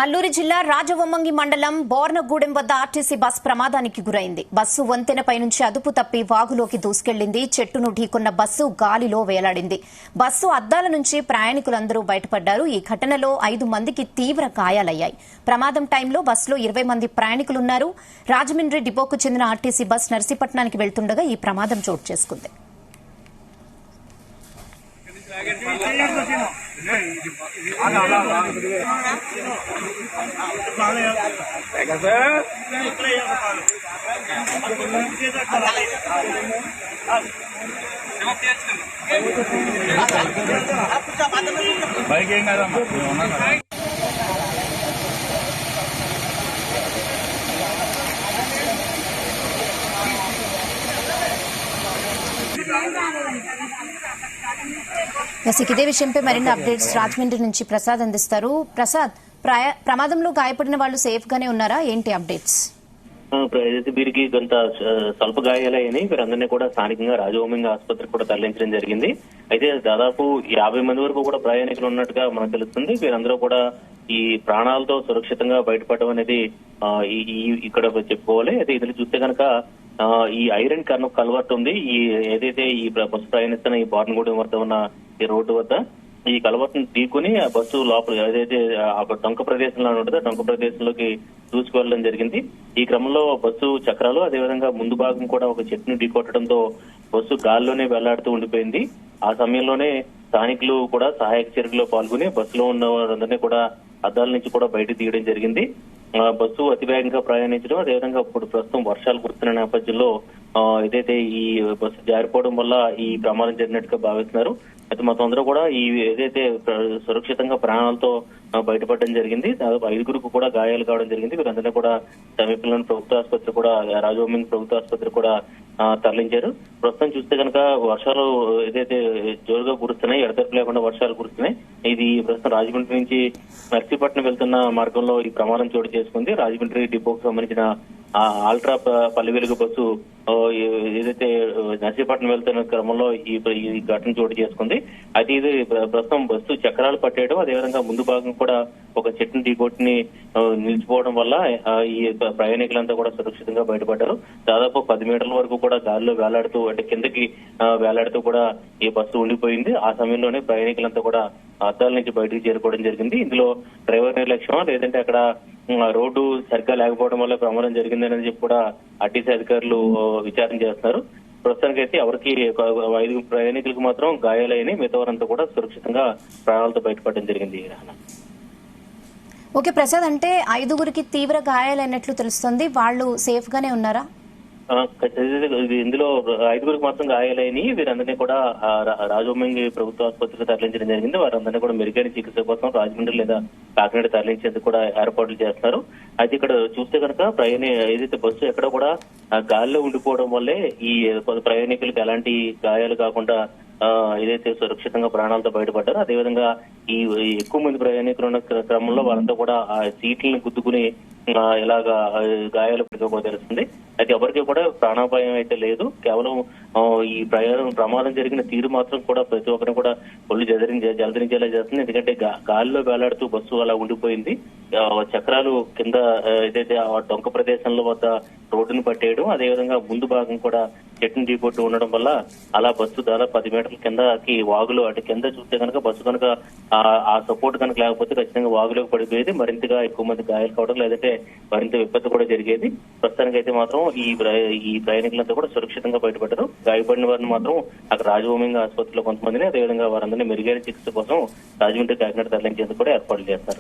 అల్లూరి జిల్లా రాజవొమ్మంగి మండలం బోర్నగూడెం వద్ద ఆర్టీసీ బస్ ప్రమాదానికి గురైంది. బస్సు వంతెనపై నుంచి అదుపు తప్పి వాగులోకి దూసుకెళ్లింది. చెట్టును ఢీకొన్న బస్సు గాలిలో వేలాడింది. బస్సు అద్దాల నుంచి ప్రయాణికులందరూ బయటపడ్డారు. ఈ ఘటనలో 5 మందికి తీవ్ర గాయాలయ్యాయి. ప్రమాదం టైంలో బస్సులో 20 మంది ప్రయాణికులున్నారు. రాజమండ్రి డిపోకు చెందిన ఆర్టీసీ బస్ నర్సీపట్నానికి వెళ్తుండగా ఈ ప్రమాదం చోటు చేసుకుంది. బైక్ ఏం కాదమ్మా. ఇదే విషయంపై మరిన్ని అప్డేట్స్ రాజమండ్రి నుంచి ప్రసాద్ అందిస్తారు. ప్రసాద్, ప్రమాదంలో గాయపడిన వాళ్ళు సేఫ్ గానే ఉన్నారా? ఏంటి అప్డేట్స్? వీరికి కొంత స్వల్ప గాయాలయ్యాయి. వీరందరినీ కూడా స్థానికంగా రాజవొమ్మంగి ఆసుపత్రికి కూడా తరలించడం జరిగింది. అయితే దాదాపు 50 మంది వరకు కూడా ప్రయాణికులు ఉన్నట్టుగా మనకు తెలుస్తుంది. వీరందరూ కూడా ఈ ప్రాణాలతో సురక్షితంగా బయటపడడం అనేది ఇక్కడ చెప్పుకోవాలి. అయితే ఇది చూస్తే కనుక ఈ ఐరన్ కల్వర్ట్ ఉంది. ఈ ఏదైతే ఈ బస్సు ప్రయాణిస్తున్న ఈ బోర్నగూడెం వద్ద ఉన్న ఈ రోడ్డు వద్ద ఈ కల్వర్ట్ ను ఢీకొని ఆ బస్సు లోపల ఏదైతే డొంక ప్రదేశంలో ఉంటుందో డొంక ప్రదేశంలోకి దూసుకువెళ్లడం జరిగింది. ఈ క్రమంలో బస్సు చక్రాలు అదేవిధంగా ముందు భాగం కూడా ఒక చెట్టును ఢీకొట్టడంతో బస్సు గాల్లోనే వెళ్లాడుతూ ఉండిపోయింది. ఆ సమయంలోనే స్థానికులు కూడా సహాయక చర్యలో పాల్గొని బస్సులో ఉన్న వారందరినీ కూడా అద్దాల నుంచి కూడా బయట తీయడం జరిగింది. బస్సు అతివేగంగా ప్రయాణించడం అదేవిధంగా ఇప్పుడు ప్రస్తుతం వర్షాలు కురుస్తున్న నేపథ్యంలో ఏదైతే ఈ బస్సు జారిపోవడం వల్ల ఈ ప్రమాదం జరిగినట్టుగా భావిస్తున్నారు. అయితే మొత్తం అందరూ కూడా ఈ ఏదైతే సురక్షితంగా ప్రాణాలతో బయటపడడం జరిగింది. దాదాపు 5గురికి కూడా గాయాలు కావడం జరిగింది. వీరందరినీ కూడా సమీపంలోని ప్రభుత్వ ఆసుపత్రి కూడా రాజవొమ్మంగి ప్రభుత్వ ఆసుపత్రి కూడా తరలించారు. ప్రస్తుతం చూస్తే కనుక వర్షాలు ఏదైతే జోరుగా కురుస్తున్నాయి, ఎడతెరిపి లేకుండా వర్షాలు కురుస్తున్నాయి. ఇది ప్రస్తుతం రాజమండ్రి నుంచి నర్సీపట్నం వెళ్తున్న మార్గంలో ఈ ప్రమాదం చోటు చేసుకుంది. రాజమండ్రి డిపోకు సంబంధించిన ఆల్ట్రా పల్లె వెలుగు బస్సు ఏదైతే నర్సీపట్నం వెళ్తున్న క్రమంలో ఈ ఘటన చోటు చేసుకుంది. అయితే ఇది ప్రస్తుతం బస్సు చక్రాలు పట్టేయడం అదేవిధంగా ముందు భాగం కూడా ఒక చెట్టుని ఢీకొట్టుని నిలిచిపోవడం వల్ల ఈ ప్రయాణికులంతా కూడా సురక్షితంగా బయటపడ్డారు. దాదాపు 10 మీటర్ల వరకు కూడా గాలిలో వేలాడుతూ అంటే కిందకి వేలాడుతూ కూడా ఈ బస్సు ఉండిపోయింది. ఆ సమయంలోనే ప్రయాణికులంతా కూడా అద్దాల నుంచి బయటకు చేరుకోవడం జరిగింది. ఇందులో డ్రైవర్ నిర్లక్ష్యం లేదంటే అక్కడ రోడ్డు సరిగ్గా లేకపోవడం వల్ల ప్రమాదం జరిగిందని చెప్పి కూడా ఆర్టీసీ అధికారులు విచారణ చేస్తున్నారు. ప్రస్తుతానికైతే ఎవరికి 5 ప్రయాణికులకు మాత్రం గాయాలైన మిగతా వారంతా కూడా సురక్షితంగా ప్రాణాలతో బయటపడడం జరిగింది. ఓకే ప్రసాద్, అంటే 5గురికి తీవ్ర గాయాలైనట్లు తెలుస్తుంది. వాళ్ళు సేఫ్ గానే ఉన్నారా? ఇందులో 5గురికి మాత్రం గాయాలైన వీరందరినీ కూడా రాజవొమ్మంగి ప్రభుత్వ ఆసుపత్రికి తరలించడం జరిగింది. వారందరినీ కూడా మెరుగైన చికిత్స కోసం రాజమండ్రి లేదా కాకినాడ తరలించేందుకు కూడా ఏర్పాట్లు చేస్తున్నారు. అయితే ఇక్కడ చూస్తే కనుక ఏదైతే బస్సు ఎక్కడ కూడా గాలిలో ఉండిపోవడం వల్లే ఈ ప్రయాణికులకు ఎలాంటి గాయాలు కాకుండా ఏదైతే సురక్షితంగా ప్రాణాలతో బయటపడ్డారో అదేవిధంగా ఈ ఎక్కువ మంది ప్రయాణికులు ఉన్న క్రమంలో వారంతా కూడా ఆ సీట్లను గుద్దుకుని ఇలాగా గాయాలు పడిపోతే తెలుస్తుంది. అయితే ఎవరికి కూడా ప్రాణాపాయం అయితే లేదు. కేవలం ఈ ప్రమాదం జరిగిన తీరు మాత్రం కూడా ప్రతి ఒక్కరిని కూడా ఒళ్ళు జలదరించేలా చేస్తుంది. ఎందుకంటే గాలిలో వేలాడుతూ బస్సు అలా ఉండిపోయింది. చక్రాలు కింద ఏదైతే ఆ డొంక ప్రదేశంలో వద్ద రోడ్డును పట్టేయడం అదేవిధంగా ముందు భాగం కూడా చెట్టును ఢీకొట్టు ఉండడం వల్ల అలా బస్సు దాదాపు 10 మీటర్ల కిందకి వాగులో అంటే కింద చూస్తే కనుక బస్సు కనుక ఆ సపోర్ట్ కనుక లేకపోతే ఖచ్చితంగా వాగులోకి పడిపోయేది. మరింతగా ఎక్కువ మంది గాయాలు కావడం లేదంటే మరింత విపత్తు కూడా జరిగేది. ప్రస్తుతానికి అయితే మాత్రం ఈ ప్రయాణికులంతా కూడా సురక్షితంగా బయటపడ్డారు. గాయపడిన వారిని మాత్రం అక్కడ రాజవొమ్మంగి ఆసుపత్రిలో కొంతమందిని అదేవిధంగా వారందరినీ మెరుగైన చికిత్స కోసం రాజమండ్రి కాకినాడ తరలించేందుకు కూడా ఏర్పాట్లు చేస్తారు.